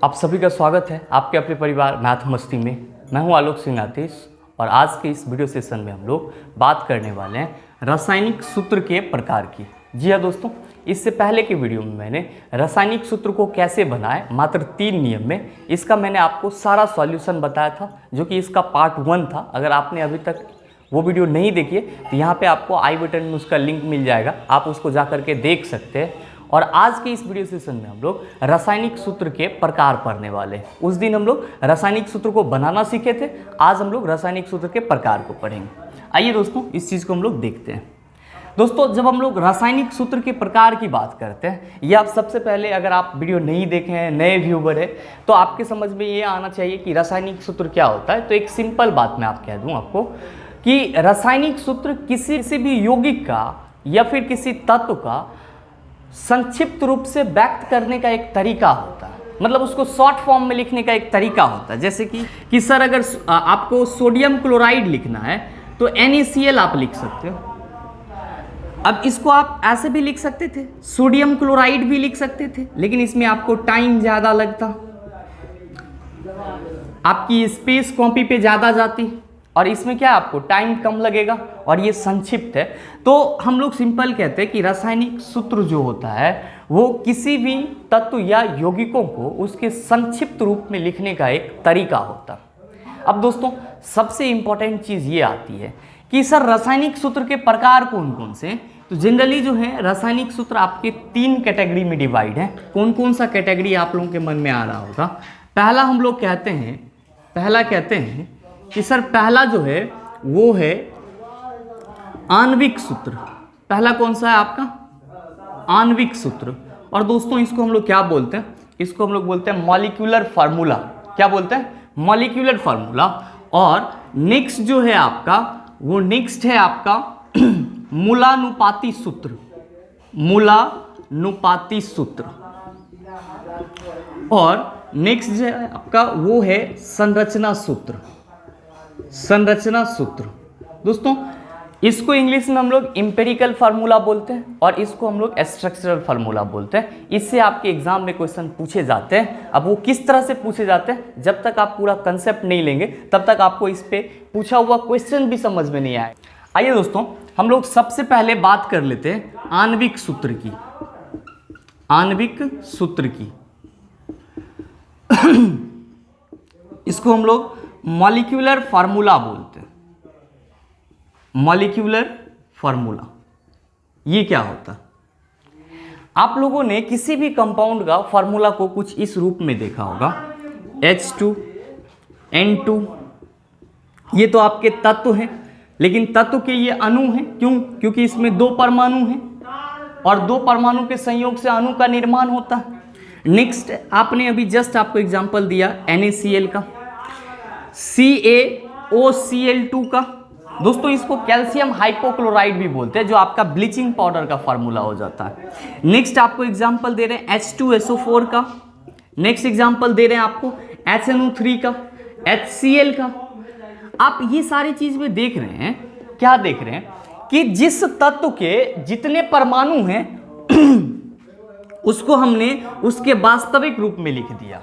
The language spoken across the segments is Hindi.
आप सभी का स्वागत है आपके अपने परिवार मैथ मस्ती में। मैं हूं आलोक सिंह आतिश और आज के इस वीडियो सेशन में हम लोग बात करने वाले हैं रासायनिक सूत्र के प्रकार की। जी हाँ दोस्तों, इससे पहले के वीडियो में मैंने रासायनिक सूत्र को कैसे बनाए मात्र 3 नियम में, इसका मैंने आपको सारा सॉल्यूशन बताया था, जो कि इसका पार्ट 1 था। अगर आपने अभी तक वो वीडियो नहीं देखी है तो यहाँ पे आपको आई बटन में उसका लिंक मिल जाएगा, आप उसको जा करके देख सकते हैं। और आज के इस वीडियो सेशन में हम लोग रासायनिक सूत्र के प्रकार पढ़ने वाले हैं। उस दिन हम लोग रासायनिक सूत्र को बनाना सीखे थे, आज हम लोग रासायनिक सूत्र के प्रकार को पढ़ेंगे। आइए दोस्तों, इस चीज़ को हम लोग देखते हैं। दोस्तों, जब हम लोग रासायनिक सूत्र के प्रकार की बात करते हैं, ये आप सबसे पहले अगर आप वीडियो नहीं देखे हैं, नए व्यूवर है, तो आपके समझ में ये आना चाहिए कि रासायनिक सूत्र क्या होता है। तो एक सिंपल बात मैं आप कह दूँ आपको कि रासायनिक सूत्र किसी भी यौगिक का या फिर किसी तत्व का संक्षिप्त रूप से व्यक्त करने का एक तरीका होता है, मतलब उसको शॉर्ट फॉर्म में लिखने का एक तरीका होता है। जैसे कि सर अगर आपको सोडियम क्लोराइड लिखना है तो NaCl आप लिख सकते हो। अब इसको आप ऐसे भी लिख सकते थे, सोडियम क्लोराइड भी लिख सकते थे, लेकिन इसमें आपको टाइम ज़्यादा लगता, आपकी स्पेस कॉपी पे ज़्यादा जाती, और इसमें क्या आपको टाइम कम लगेगा और ये संक्षिप्त है। तो हम लोग सिंपल कहते हैं कि रासायनिक सूत्र जो होता है वो किसी भी तत्व या यौगिकों को उसके संक्षिप्त रूप में लिखने का एक तरीका होता है। अब दोस्तों, सबसे इंपॉर्टेंट चीज़ ये आती है कि सर रासायनिक सूत्र के प्रकार कौन कौन से। तो जनरली जो है रासायनिक सूत्र आपके 3 कैटेगरी में डिवाइड है। कौन कौन सा कैटेगरी आप लोगों के मन में आ रहा होगा। पहला हम लोग कहते हैं कि सर पहला जो है वो है आणविक सूत्र। पहला कौन सा है आपका? आणविक सूत्र। और दोस्तों इसको हम लोग क्या बोलते हैं? इसको हम लोग बोलते हैं मॉलिक्यूलर फार्मूला। क्या बोलते हैं? Molecular formula. और नेक्स्ट जो है आपका वो नेक्स्ट है आपका मूलानुपाती सूत्र। मूलानुपाती सूत्र। और नेक्स्ट जो है आपका वो है संरचना सूत्र। संरचना सूत्र। दोस्तों इसको इंग्लिश में हम लोग एम्पिरिकल फार्मूला बोलते हैं और इसको हम लोग स्ट्रक्चरल फार्मूला बोलते हैं। इससे आपके एग्जाम में क्वेश्चन पूछे जाते हैं। अब वो किस तरह से पूछे जाते हैं, जब तक आप पूरा कंसेप्ट नहीं लेंगे तब तक आपको इस पे पूछा हुआ क्वेश्चन भी समझ में नहीं आए। आइए दोस्तों, हम लोग सबसे पहले बात कर लेते हैं आणविक सूत्र की। आणविक सूत्र की इसको हम लोग मॉलिक्यूलर फार्मूला बोलते हैं। मॉलिक्यूलर फार्मूला ये क्या होता है? आप लोगों ने किसी भी कंपाउंड का फार्मूला को कुछ इस रूप में देखा होगा, H2N2। ये तो आपके तत्व हैं, लेकिन तत्व के ये अणु हैं। क्यों? क्योंकि इसमें 2 परमाणु हैं और 2 परमाणु के संयोग से अणु का निर्माण होता है। नेक्स्ट आपने अभी जस्ट आपको एग्जांपल दिया NaCl का, CaOCl2 का। दोस्तों इसको कैल्शियम हाइपोक्लोराइड भी बोलते हैं, जो आपका ब्लीचिंग पाउडर का फार्मूला हो जाता है। नेक्स्ट आपको एग्जांपल दे रहे हैं H2SO4 का। नेक्स्ट एग्जांपल दे रहे हैं आपको HNO3 का, HCl का। आप ये सारी चीज में देख रहे हैं, क्या देख रहे हैं कि जिस तत्व के जितने परमाणु हैं उसको हमने उसके वास्तविक रूप में लिख दिया।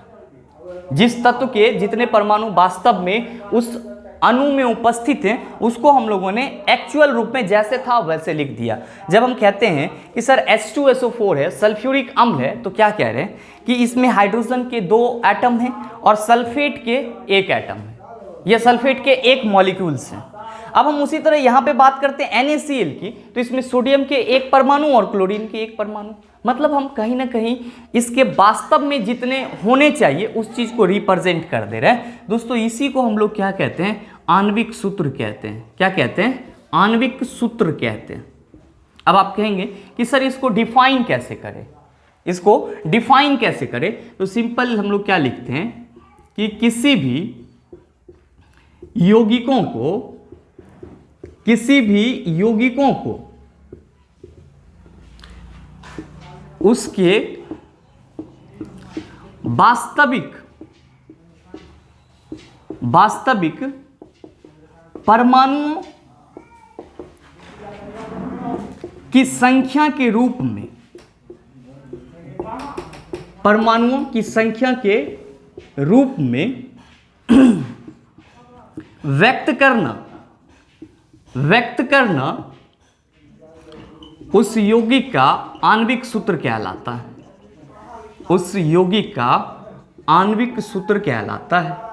जिस तत्व के जितने परमाणु वास्तव में उस अणु में उपस्थित हैं उसको हम लोगों ने एक्चुअल रूप में जैसे था वैसे लिख दिया। जब हम कहते हैं कि सर H2SO4 है, सल्फ्यूरिक अम्ल है, तो क्या कह रहे हैं कि इसमें हाइड्रोजन के 2 एटम हैं और सल्फेट के 1 एटम है, ये सल्फेट के 1 मॉलिक्यूल्स हैं। अब हम उसी तरह यहाँ पे बात करते हैं NaCl की, तो इसमें सोडियम के 1 परमाणु और क्लोरीन के 1 परमाणु। मतलब हम कहीं ना कहीं इसके वास्तव में जितने होने चाहिए उस चीज को रिप्रेजेंट कर दे रहे हैं। दोस्तों इसी को हम लोग क्या कहते हैं? आणविक सूत्र कहते हैं। क्या कहते हैं? आणविक सूत्र कहते हैं। अब आप कहेंगे कि सर इसको डिफाइन कैसे करें, इसको डिफाइन कैसे करें? तो सिंपल हम लोग क्या लिखते हैं कि किसी भी यौगिकों को उसके वास्तविक परमाणुओं की संख्या के रूप में, परमाणुओं की संख्या के रूप में व्यक्त करना उस यौगिक का आणविक सूत्र कहलाता है। उस यौगिक का आणविक सूत्र कहलाता है।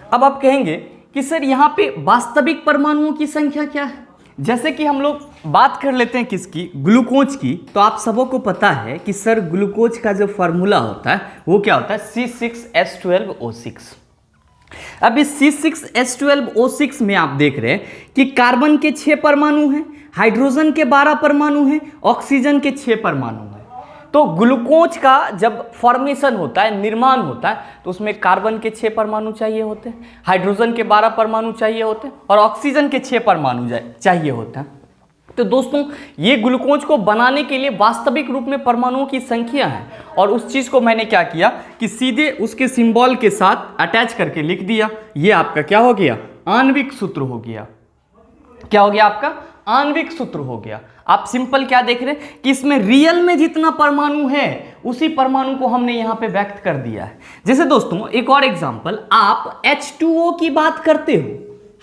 अब आप कहेंगे कि सर यहां पे वास्तविक परमाणुओं की संख्या क्या है। जैसे कि हम लोग बात कर लेते हैं किसकी, ग्लूकोज की। तो आप सबों को पता है कि सर ग्लूकोज का जो फार्मूला होता है वो क्या होता है, C6H12O6। अब इस C6H12O6 में आप देख रहे हैं कि कार्बन के 6 परमाणु हैं, हाइड्रोजन के 12 परमाणु हैं, ऑक्सीजन के 6 परमाणु हैं। तो ग्लूकोज का जब फॉर्मेशन होता है, निर्माण होता है, तो उसमें कार्बन के 6 परमाणु चाहिए होते हैं, हाइड्रोजन के 12 परमाणु चाहिए होते हैं और ऑक्सीजन के 6 परमाणु चाहिए होते हैं। तो दोस्तों ये ग्लूकोज को बनाने के लिए वास्तविक रूप में परमाणुओं की संख्या है। और उस चीज को मैंने क्या किया कि सीधे उसके सिंबल के साथ अटैच करके लिख दिया। ये आपका क्या हो गया, आणविक सूत्र हो गया। क्या हो गया आपका, आणविक सूत्र हो गया। आप सिंपल क्या देख रहे हैं कि इसमें रियल में जितना परमाणु है उसी परमाणु को हमने यहां पे व्यक्त कर दिया है। जैसे दोस्तों एक और एग्जांपल, आप H2O की बात करते हो,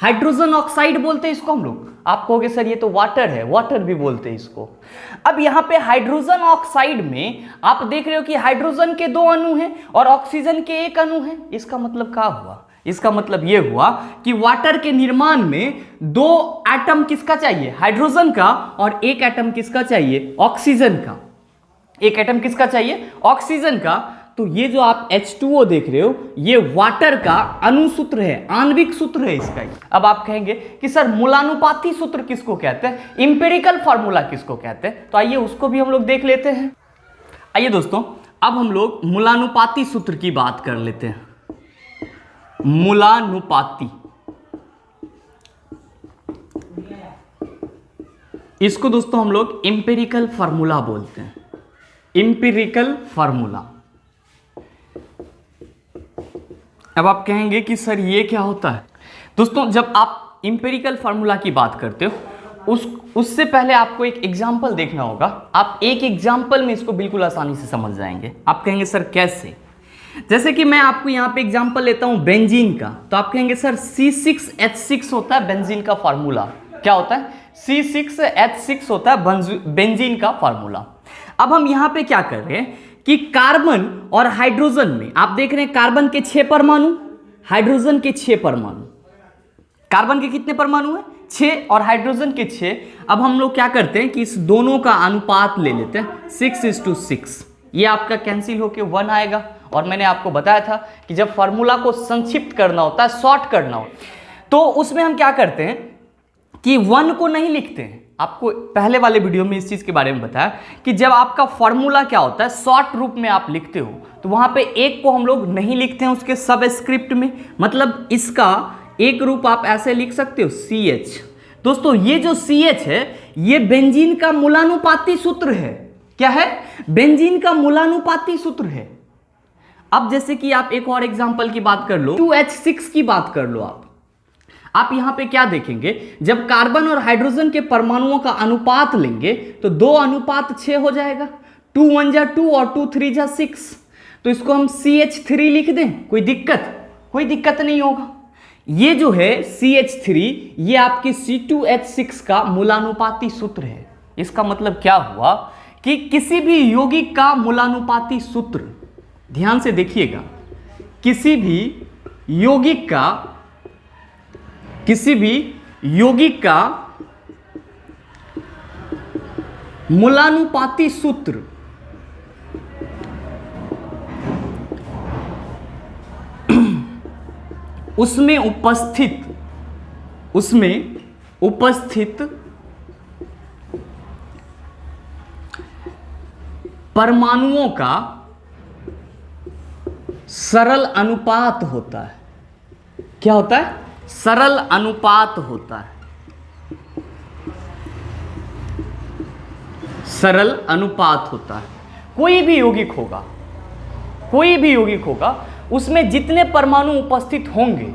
हाइड्रोजन ऑक्साइड बोलते हैं इसको हम लोग। आप कहोगे सर ये तो वाटर है, वाटर भी बोलते हैं इसको। अब यहाँ पे हाइड्रोजन ऑक्साइड में आप देख रहे हो कि हाइड्रोजन के 2 अणु हैं और ऑक्सीजन के 1 अणु है। इसका मतलब क्या हुआ, इसका मतलब ये हुआ कि वाटर के निर्माण में 2 एटम किसका चाहिए, हाइड्रोजन का, और 1 एटम किसका चाहिए, ऑक्सीजन का। 1 एटम किसका चाहिए, ऑक्सीजन का। तो ये जो आप H2O देख रहे हो ये वाटर का अणुसूत्र है, आणविक सूत्र है इसका। अब आप कहेंगे कि सर मूलानुपाती सूत्र किसको कहते हैं, इंपेरिकल फार्मूला किसको कहते हैं। तो आइए उसको भी हम लोग देख लेते हैं। आइए दोस्तों अब हम लोग मूलानुपाती सूत्र की बात कर लेते हैं। मूलानुपाती, इसको दोस्तों हम लोग इंपेरिकल फार्मूला बोलते हैं। Empirical formula. अब आप कहेंगे कि सर ये क्या होता है। दोस्तों जब आप इंपेरिकल फार्मूला की बात करते हो उससे पहले आपको एक एग्जाम्पल देखना होगा। आप एक एग्जाम्पल में इसको बिल्कुल आसानी से समझ जाएंगे। आप कहेंगे सर कैसे, जैसे कि मैं आपको यहाँ पे एग्जाम्पल लेता हूँ बेंजीन का। तो आप कहेंगे सर C6H6 होता है बेंजीन का फार्मूला। क्या होता है, C6H6 होता है बेंजीन का फार्मूला। अब हम यहाँ पे क्या कर रहे हैं कि कार्बन और हाइड्रोजन में आप देख रहे हैं कार्बन के 6 परमाणु, हाइड्रोजन के 6 परमाणु। कार्बन के कितने परमाणु हैं, 6, और हाइड्रोजन के 6। अब हम लोग क्या करते हैं कि इस दोनों का अनुपात ले लेते हैं 6:6। ये आपका कैंसिल होके 1 आएगा। और मैंने आपको बताया था कि जब फार्मूला को संक्षिप्त करना होता है, शॉर्ट करना हो, तो उसमें हम क्या करते हैं कि 1 को नहीं लिखते हैं। आपको पहले वाले वीडियो में इस चीज के बारे में बताया कि जब आपका फॉर्मूला क्या होता है शॉर्ट रूप में आप लिखते हो तो वहां पे 1 को हम लोग नहीं लिखते हैं उसके सबस्क्रिप्ट में। मतलब इसका एक रूप आप ऐसे लिख सकते हो CH। दोस्तों ये जो CH है ये बेंजीन का मूलानुपाती सूत्र है। क्या है, बेंजीन का मूलानुपाती सूत्र है। अब जैसे कि आप एक और एग्जांपल की बात कर लो, 2H6 की बात कर लो। आप यहां पे क्या देखेंगे, जब कार्बन और हाइड्रोजन के परमाणुओं का अनुपात लेंगे तो 2:6 हो जाएगा। 2 1 जा 2 और 2 3 जा 6। तो इसको हम CH3 लिख दें, कोई दिक्कत नहीं होगा। ये जो है CH3 ये आपकी C2H6 का मूलानुपाती सूत्र है। इसका मतलब क्या हुआ कि किसी भी यौगिक का मूलानुपाती सूत्र, ध्यान से देखिएगा, किसी भी यौगिक का मूलानुपाती सूत्र उसमें उपस्थित परमाणुओं का सरल अनुपात होता है। क्या होता है, सरल अनुपात होता है। सरल अनुपात होता है। कोई भी यौगिक होगा उसमें जितने परमाणु उपस्थित होंगे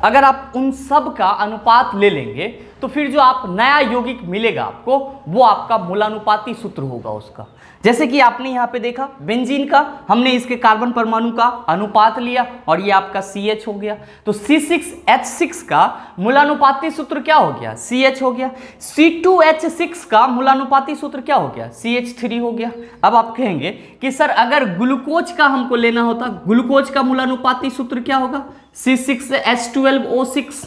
अगर आप उन सब का अनुपात ले लेंगे तो फिर जो आप नया यौगिक मिलेगा आपको वो आपका मूलानुपाती सूत्र होगा उसका। जैसे कि आपने यहाँ पे देखा बेंजीन का, हमने इसके कार्बन परमाणु का अनुपात लिया और ये आपका CH हो गया। तो C6H6 का मूलानुपाती सूत्र क्या हो गया? CH हो गया। C2H6 का मूलानुपाती सूत्र क्या हो गया? CH3 हो गया। अब आप कहेंगे कि सर अगर ग्लूकोज का हमको लेना होता, ग्लूकोज का मूलानुपाती सूत्र क्या होगा? C6H12O6।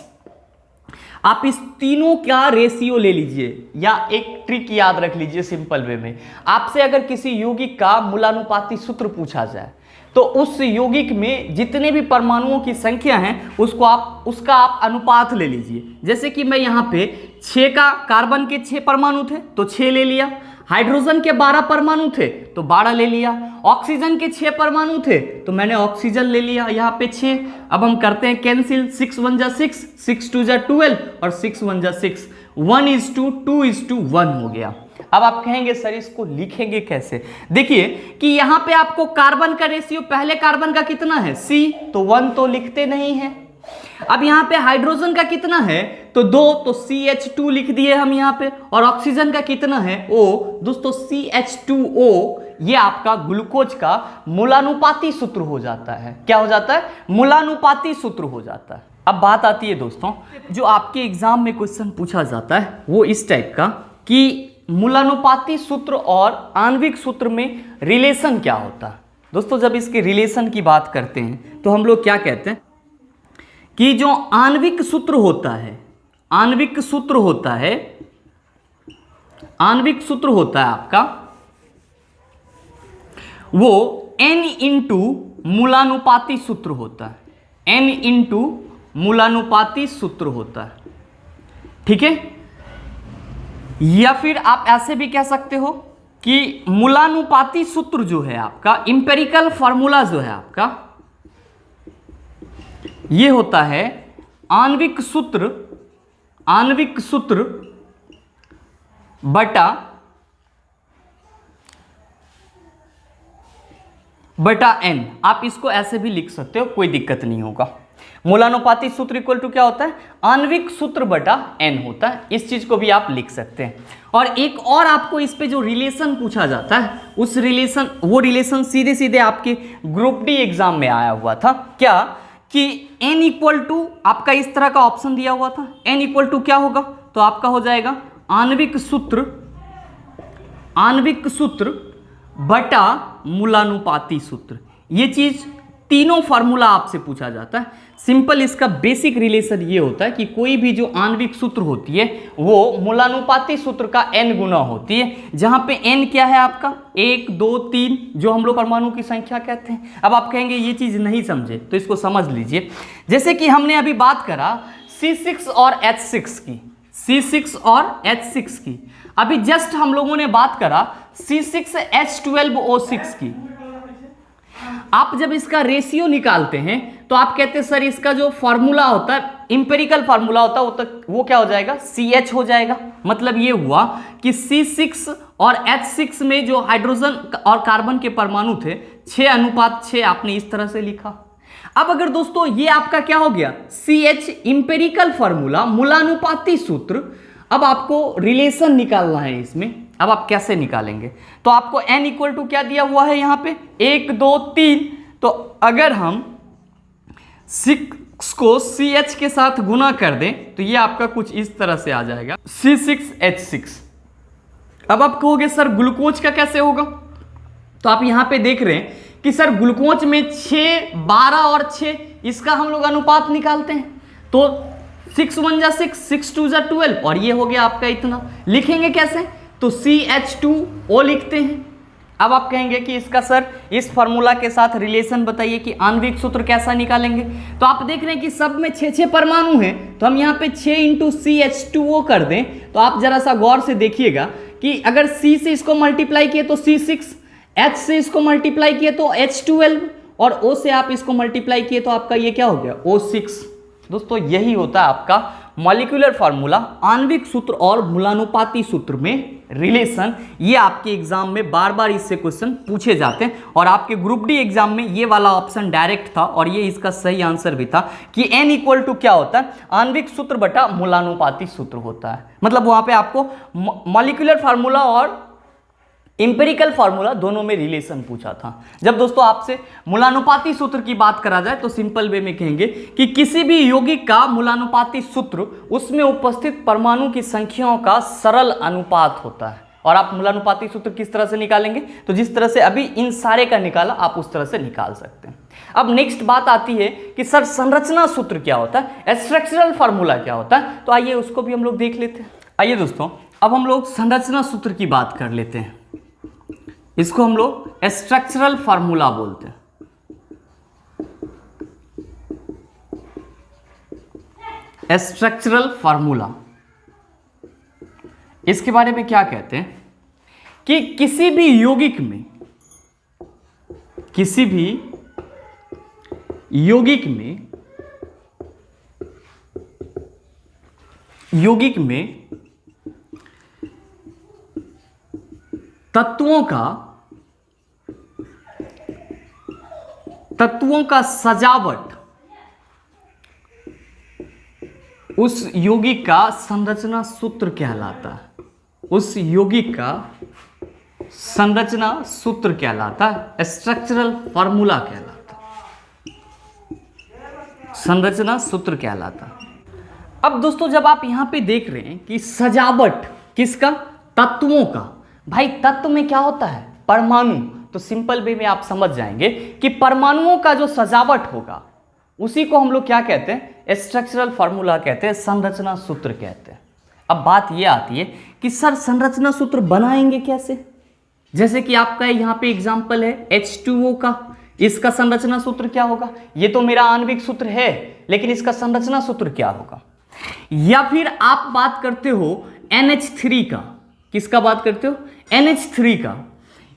आप इस तीनों का रेशियो ले लीजिए या एक ट्रिक याद रख लीजिए सिंपल वे में। आपसे अगर किसी यौगिक का मूलानुपाती सूत्र पूछा जाए तो उस यौगिक में जितने भी परमाणुओं की संख्या है उसका आप अनुपात ले लीजिए। जैसे कि मैं यहाँ पे 6 का कार्बन के 6 परमाणु थे तो 6 ले लिया, हाइड्रोजन के 12 परमाणु थे तो 12 ले लिया, ऑक्सीजन के 6 परमाणु थे तो मैंने ऑक्सीजन ले लिया यहाँ पे 6। अब हम करते हैं कैंसिल, 6 1 जा 6, 6 2 जा 12 और 6 1 जा 6, 1:2:1 हो गया। अब आप कहेंगे सर इसको लिखेंगे कैसे? देखिए कि यहाँ पे आपको कार्बन का रेशियो, पहले कार्बन का कितना है? C, तो 1 तो लिखते नहीं है। अब यहाँ पे हाइड्रोजन का कितना है? तो 2, तो CH2 लिख दिए हम यहाँ पे। और ऑक्सीजन का कितना है? O, दोस्तों CH2O ये आपका ग्लूकोज का मूलानुपाती सूत्र हो जाता है। क्या हो जाता है? मूलानुपाती सूत्र हो जाता है। अब बात आती है दोस्तों, जो आपके एग्जाम में क्वेश्चन पूछा जाता है वो इस टाइप का कि मूलानुपाती सूत्र और आणविक सूत्र में रिलेशन क्या होता है। दोस्तों जब इसके रिलेशन की बात करते हैं तो हम लोग क्या कहते हैं कि जो आणविक सूत्र होता है, आणविक सूत्र होता है आपका वो N इंटू मूलानुपाती सूत्र होता है। N इंटू मूलानुपाती सूत्र होता है, ठीक है। या फिर आप ऐसे भी कह सकते हो कि मूलानुपाती सूत्र जो है आपका, इंपेरिकल फॉर्मूला जो है आपका, ये होता है आणविक सूत्र बटा n। आप इसको ऐसे भी लिख सकते हो, कोई दिक्कत नहीं होगा। मूलानुपाती सूत्र इक्वल टू क्या होता है? आणविक सूत्र बटा n होता है। इस चीज को भी आप लिख सकते हैं। और एक और आपको इस पे जो रिलेशन पूछा जाता है उस रिलेशन, वो रिलेशन सीधे सीधे आपके ग्रुप डी एग्जाम में आया हुआ था। क्या कि n इक्वल टू आपका इस तरह का ऑप्शन दिया हुआ था, n इक्वल टू क्या होगा? तो आपका हो जाएगा आणविक सूत्र बटा मूलानुपाती सूत्र। ये चीज तीनों फार्मूला आपसे पूछा जाता है। सिंपल इसका बेसिक रिलेशन ये होता है कि कोई भी जो आणविक सूत्र होती है वो मूलानुपाती सूत्र का n गुना होती है, जहां पे n क्या है आपका? 1 2 3, जो हम लोग परमाणु की संख्या कहते हैं। अब आप कहेंगे ये चीज नहीं समझे तो इसको समझ लीजिए। जैसे कि हमने अभी बात करा C6 और H6 की, C6 और H6 की। अभी जस्ट हम लोगों ने बात करा C6H12O6 की। आप जब इसका रेशियो निकालते हैं तो आप कहते हैं सर इसका जो फॉर्मूला होता है, इंपेरिकल फार्मूला होता है, वो क्या हो जाएगा? CH हो जाएगा। मतलब ये हुआ कि C6 और H6 में जो हाइड्रोजन और कार्बन के परमाणु थे 6:6 आपने इस तरह से लिखा। अब अगर दोस्तों ये आपका क्या हो गया? CH इंपेरिकल फार्मूला, मूलानुपाती सूत्र। अब आपको रिलेशन निकालना है इसमें। अब आप कैसे निकालेंगे? तो आपको n इक्वल टू क्या दिया हुआ है यहाँ पे? 1 2 3। तो अगर हम 6 को CH के साथ गुना कर दें तो ये आपका कुछ इस तरह से आ जाएगा C6H6। अब आप कहोगे सर ग्लूकोज का कैसे होगा? तो आप यहाँ पे देख रहे हैं कि सर ग्लूकोज में 6 12 और 6 इसका हम लोग अनुपात निकालते हैं। तो 6 1 जा 6, 6 2 जा 12 और ये हो गया आपका इतना। लिखेंगे कैसे? तो CH2O लिखते हैं। अब आप कहेंगे कि इसका सर इस फॉर्मूला के साथ रिलेशन बताइए कि आणविक सूत्र कैसा निकालेंगे। तो आप देख रहे हैं कि सब में 6 परमाणु हैं, तो हम यहाँ पे 6 × CH2O कर दें। तो आप जरा सा गौर से देखिएगा कि अगर C से इसको मल्टीप्लाई किए तो C6, H से इसको मल्टीप्लाई किए तो H12 और O से आप इसको मल्टीप्लाई किए तो आपका ये क्या हो गया? O6। दोस्तों यही होता है आपका मॉलिक्यूलर फार्मूला, आणविक सूत्र और मूलानुपाती सूत्र में रिलेशन, ये आपके एग्जाम में बार बार इससे क्वेश्चन पूछे जाते हैं और आपके ग्रुप डी एग्जाम में ये वाला ऑप्शन डायरेक्ट था और ये इसका सही आंसर भी था कि n इक्वल टू क्या होता है, आणविक सूत्र बटा मूलानुपाती सूत्र होता है। मतलब वहां पे आपको मॉलिक्यूलर फार्मूला और इंपेरिकल फार्मूला दोनों में रिलेशन पूछा था। जब दोस्तों आपसे मूलानुपाती सूत्र की बात करा जाए तो सिंपल वे में कहेंगे कि किसी भी यौगिक का मूलानुपाती सूत्र उसमें उपस्थित परमाणु की संख्याओं का सरल अनुपात होता है। और आप मूलानुपाती सूत्र किस तरह से निकालेंगे, तो जिस तरह से अभी इन सारे का निकाला आप उस तरह से निकाल सकते हैं। अब नेक्स्ट बात आती है कि सर संरचना सूत्र क्या होता है, स्ट्रक्चरल फार्मूला क्या होता है, तो आइए उसको भी हम लोग देख लेते हैं। आइए दोस्तों अब हम लोग संरचना सूत्र की बात कर लेते हैं। इसको हम लोग स्ट्रक्चरल फार्मूला बोलते हैं। स्ट्रक्चरल फार्मूला, इसके बारे में क्या कहते हैं कि किसी भी यौगिक में तत्वों का सजावट उस यौगिक का संरचना सूत्र कहलाता है। उस यौगिक का संरचना सूत्र कहलाता है, स्ट्रक्चरल फार्मूला कहलाता है, संरचना सूत्र कहलाता है। अब दोस्तों जब आप यहां पे देख रहे हैं कि सजावट किसका, तत्वों का, भाई तत्व में क्या होता है, परमाणु, तो सिंपल वे में आप समझ जाएंगे कि परमाणुओं का जो सजावट होगा उसी को हम लोग क्या कहते हैं, स्ट्रक्चरल फार्मूला कहते हैं, संरचना सूत्र कहते हैं। अब बात यह आती है कि सर संरचना सूत्र बनाएंगे कैसे, जैसे कि आपका यहाँ पे एग्जांपल है H2O का, इसका संरचना सूत्र क्या होगा, ये तो मेरा आणविक सूत्र है लेकिन इसका संरचना सूत्र क्या होगा। या फिर आप बात करते हो NH3 का, किसका बात करते हो, NH3 का,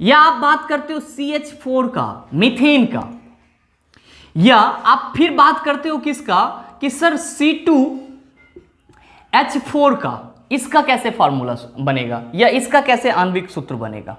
या आप बात करते हो CH4 का, मीथेन का, या आप फिर बात करते हो किसका कि सर C2H4 का, इसका कैसे फार्मूला बनेगा या इसका कैसे आणविक सूत्र बनेगा।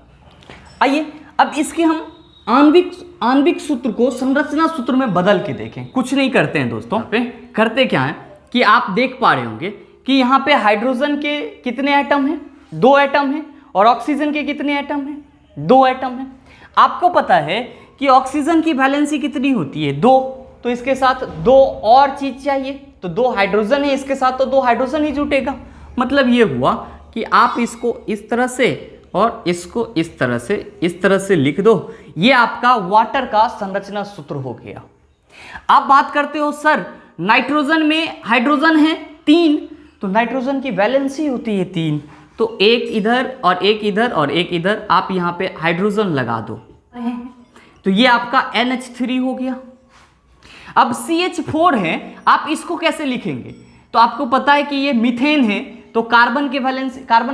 आइए अब इसके हम आणविक सूत्र को संरचना सूत्र में बदल के देखें। कुछ नहीं करते हैं दोस्तों, पे करते क्या है कि आप देख पा रहे होंगे कि यहाँ पे हाइड्रोजन के कितने एटम हैं, 2 एटम हैं, और ऑक्सीजन के कितने एटम हैं, 2 एटम हैं। आपको पता है कि ऑक्सीजन की वैलेंसी कितनी होती है, 2, तो इसके साथ 2 और चीज चाहिए, तो 2 हाइड्रोजन है, इसके साथ तो 2 हाइड्रोजन ही जुटेगा। मतलब ये हुआ कि आप इसको इस तरह से और इसको इस तरह से लिख दो, ये आपका वाटर का संरचना सूत्र हो गया। आप बात करते हो सर नाइट्रोजन में हाइड्रोजन है 3, तो नाइट्रोजन की वैलेंसी होती है 3, तो एक इधर और एक इधर और एक इधर, आप यहाँ पे हाइड्रोजन लगा दो, तो ये आपका NH3 हो गया। अब CH4 है, आप इसको कैसे लिखेंगे, तो आपको पता है कि ये मीथेन है, तो कार्बन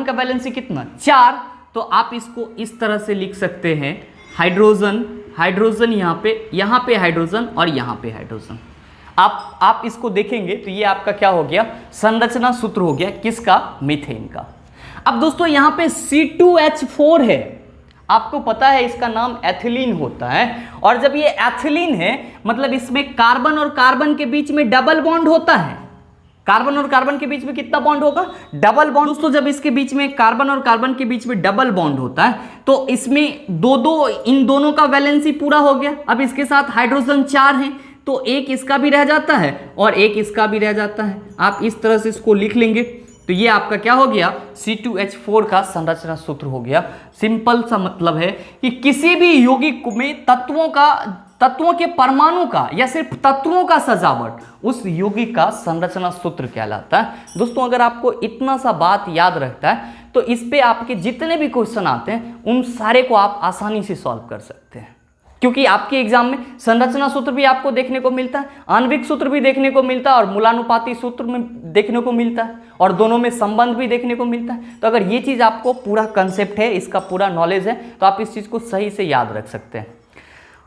का वैलेंसी कितना, 4, तो आप इसको इस तरह से लिख सकते हैं, हाइड्रोजन यहाँ पे हाइड्रोजन और यहाँ पे हाइड्रोजन। आप इसको देखेंगे तो ये आपका क्या हो गया, संरचना सूत्र हो गया, किसका, मीथेन का। अब दोस्तों यहाँ पे C2H4 है, आपको पता है इसका नाम एथिलीन होता है, और जब ये एथिलीन है मतलब इसमें कार्बन और कार्बन के बीच में डबल बॉन्ड होता है। कार्बन और कार्बन के बीच में कितना बॉन्ड होगा, डबल बॉन्ड। दोस्तों जब इसके बीच में कार्बन और कार्बन के बीच में डबल बॉन्ड होता है तो इसमें इन दोनों का वैलेंसी पूरा हो गया। अब इसके साथ हाइड्रोजन 4 है, तो एक इसका भी रह जाता है और एक इसका भी रह जाता है। आप इस तरह से इसको लिख लेंगे तो ये आपका क्या हो गया, C2H4 का संरचना सूत्र हो गया। सिंपल सा मतलब है कि किसी भी यौगिक में तत्वों के परमाणु का या सिर्फ तत्वों का सजावट उस यौगिक का संरचना सूत्र कहलाता है। दोस्तों अगर आपको इतना सा बात याद रहता है तो इस पे आपके जितने भी क्वेश्चन आते हैं उन सारे को आप आसानी से सॉल्व कर सकते हैं, क्योंकि आपके एग्जाम में संरचना सूत्र भी आपको देखने को मिलता है, आणविक सूत्र भी देखने को मिलता है और मूलानुपाती सूत्र में देखने को मिलता है, और दोनों में संबंध भी देखने को मिलता है। तो अगर ये चीज़ आपको पूरा कंसेप्ट है, इसका पूरा नॉलेज है, तो आप इस चीज़ को सही से याद रख सकते हैं।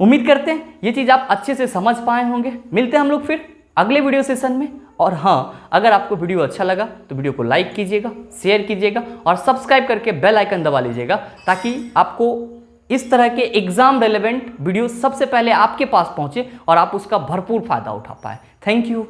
उम्मीद करते हैं ये चीज़ आप अच्छे से समझ पाए होंगे। मिलते हैं हम लोग फिर अगले वीडियो सेशन में। और हाँ, अगर आपको वीडियो अच्छा लगा तो वीडियो को लाइक कीजिएगा, शेयर कीजिएगा और सब्सक्राइब करके बेल आइकन दबा लीजिएगा, ताकि आपको इस तरह के एग्जाम रेलेवेंट वीडियो सबसे पहले आपके पास पहुंचे और आप उसका भरपूर फायदा उठा पाए। Thank you.